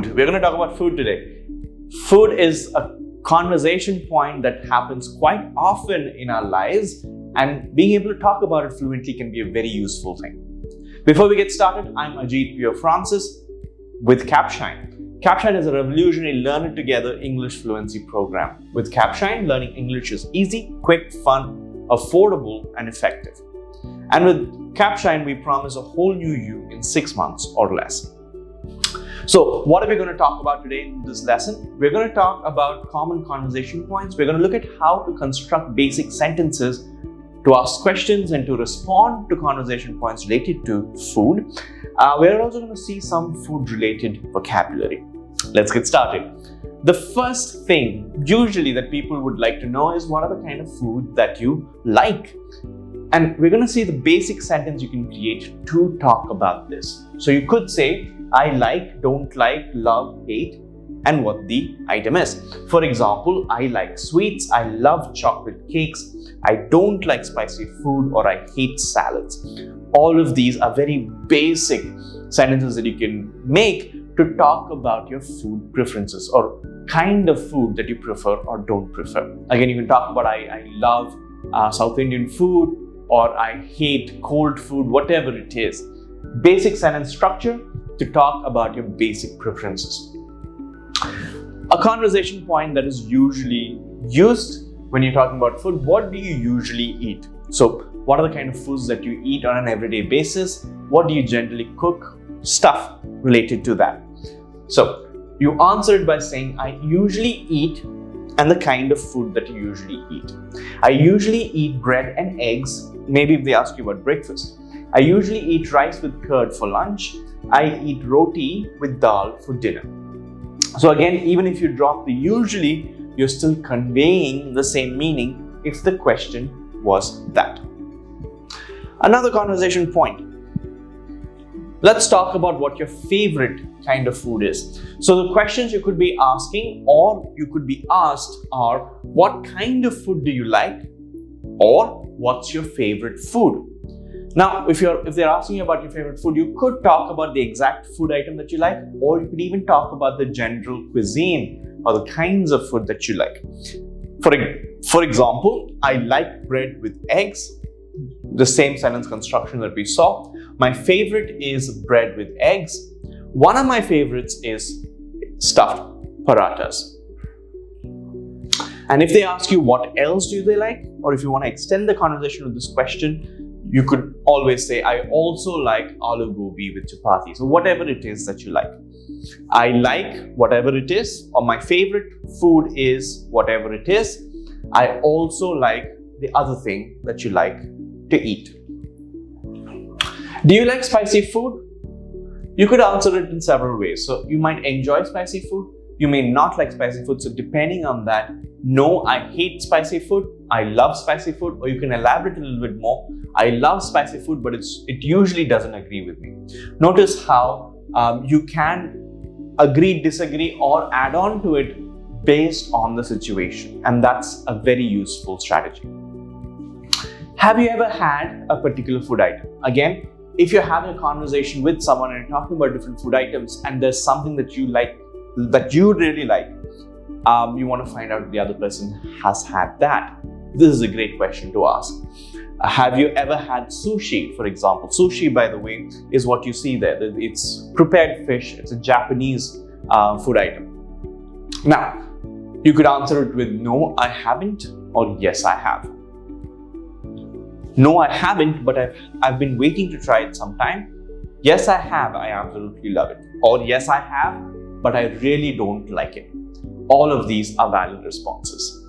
Food. We're going to talk about food today. Food is a conversation point that happens quite often in our lives, and being able to talk about it fluently can be a very useful thing. Before we get started, I'm Ajit Pio Francis with Capshine. Capshine is a revolutionary learn it together English fluency program. With Capshine, learning English is easy, quick, fun, affordable, and effective. And with Capshine, we promise a whole new you in 6 months or less. So what are we going to talk about today in this lesson? We're going to talk about common conversation points. We're going to look at how to construct basic sentences to ask questions and to respond to conversation points related to food. We're also going to see some food-related vocabulary. Let's get started. The first thing usually that people would like to know is what are the kind of food that you like? And we're going to see the basic sentence you can create to talk about this. So you could say, I like, don't like, love, hate, and what the item is. For example, I like sweets, I love chocolate cakes, I don't like spicy food, or I hate salads. All of these are very basic sentences that you can make to talk about your food preferences or kind of food that you prefer or don't prefer. Again, you can talk about I love South Indian food, or I hate cold food, whatever it is. Basic sentence structure to talk about your basic preferences. A conversation point that is usually used when you're talking about food, what do you usually eat? So what are the kind of foods that you eat on an everyday basis? What do you generally cook? Stuff related to that. So you answer it by saying, I usually eat, and the kind of food that you usually eat. I usually eat bread and eggs, maybe if they ask you about breakfast. I usually eat rice with curd for lunch. I eat roti with dal for dinner. So again, even if you drop the usually, you're still conveying the same meaning if the question was that. Another conversation point. Let's talk about what your favorite kind of food is. So the questions you could be asking or you could be asked are, what kind of food do you like? Or what's your favorite food? Now, if they're asking you about your favorite food, you could talk about the exact food item that you like, or you could even talk about the general cuisine or the kinds of food that you like. For example, I like bread with eggs. The same sentence construction that we saw. My favorite is bread with eggs. One of my favorites is stuffed parathas. And if they ask you what else do they like, or if you want to extend the conversation with this question, you could always say, I also like aloo gobi with chapati. So whatever it is that you like. I like whatever it is, or my favorite food is whatever it is. I also like the other thing that you like to eat. Do you like spicy food? You could answer it in several ways. So you might enjoy spicy food. You may not like spicy food. So depending on that, no, I hate spicy food. I love spicy food. Or you can elaborate a little bit more. I love spicy food, but it usually doesn't agree with me. Notice how you can agree, disagree, or add on to it based on the situation. And that's a very useful strategy. Have you ever had a particular food item? Again, if you're having a conversation with someone and you're talking about different food items and there's something that you like, that you really like, you want to find out if the other person has had that. This is a great question to ask. Have you ever had sushi, for example? Sushi, by the way, is what you see there. It's prepared fish. It's a Japanese food item. Now, you could answer it with no, I haven't, or yes, I have. No, I haven't, but I've been waiting to try it sometime. Yes, I have. I absolutely love it. Or yes, I have, but I really don't like it. All of these are valid responses.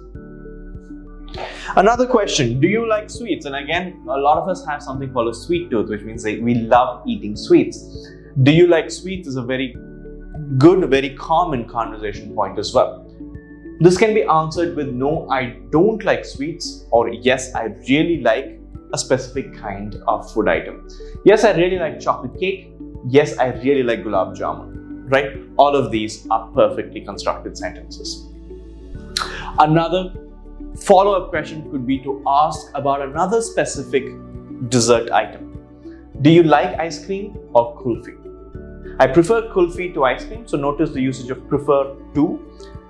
Another question, do you like sweets? And again, a lot of us have something called a sweet tooth, which means that we love eating sweets. Do you like sweets is a very good, very common conversation point as well. This can be answered with no, I don't like sweets, or yes, I really like a specific kind of food item. Yes, I really like chocolate cake. Yes, I really like gulab jamun, right? All of these are perfectly constructed sentences. Another follow-up question could be to ask about another specific dessert item. Do you like ice cream or kulfi? I prefer kulfi to ice cream. So notice the usage of prefer to.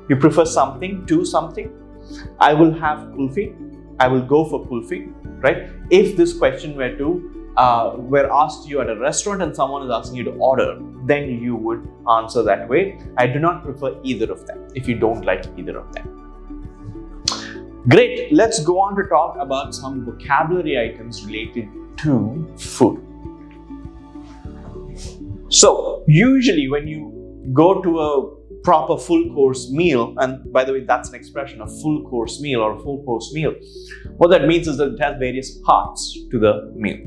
You prefer something to something. I will have kulfi. I will go for kulfi, right? If this question were asked to you at a restaurant and someone is asking you to order, then you would answer that way. I do not prefer either of them if you don't like either of them. Great, let's go on to talk about some vocabulary items related to food. So, usually when you go to a proper full course meal, and by the way, that's an expression, a full course meal or a full course meal, what that means is that it has various parts to the meal.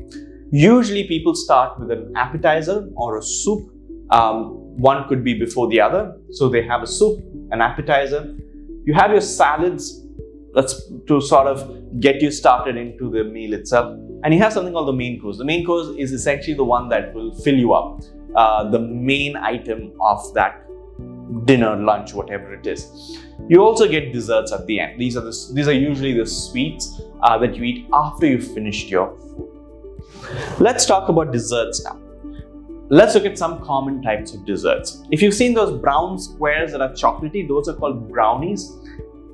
Usually people start with an appetizer or a soup. One could be before the other. So they have a soup, an appetizer. You have your salads, that's to sort of get you started into the meal itself. And you have something called the main course. The main course is essentially the one that will fill you up, the main item of that dinner, lunch, whatever it is. You also get desserts at the end. These are usually the sweets that you eat after you've finished your food. Let's talk about desserts now. Let's look at some common types of desserts. If you've seen those brown squares that are chocolatey, those are called brownies.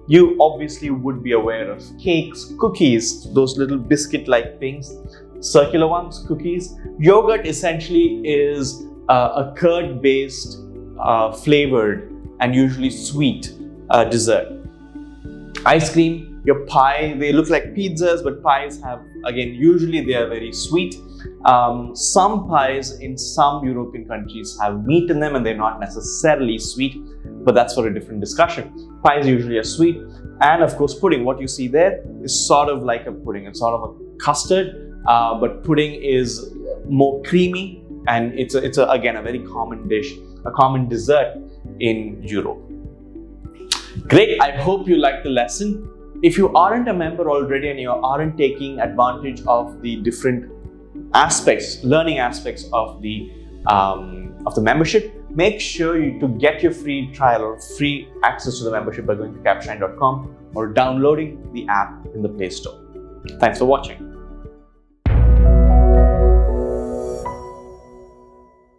You obviously would be aware of cakes, cookies, those little biscuit-like things, circular ones, cookies. Yogurt essentially is a curd-based, flavored and usually sweet dessert. Ice cream, your pie, they look like pizzas, but pies have, again, usually they are very sweet. Some pies in some European countries have meat in them and they're not necessarily sweet, but that's for a different discussion. Pies usually are sweet. And of course, pudding, what you see there is sort of like a pudding. It's sort of a custard, but pudding is more creamy, and it's again a very common dish, a common dessert in Europe. Great, I hope you liked the lesson. If you aren't a member already and you aren't taking advantage of the different aspects, learning aspects of the membership, make sure to get your free trial or free access to the membership by going to capshine.com or downloading the app in the Play Store. Thanks for watching.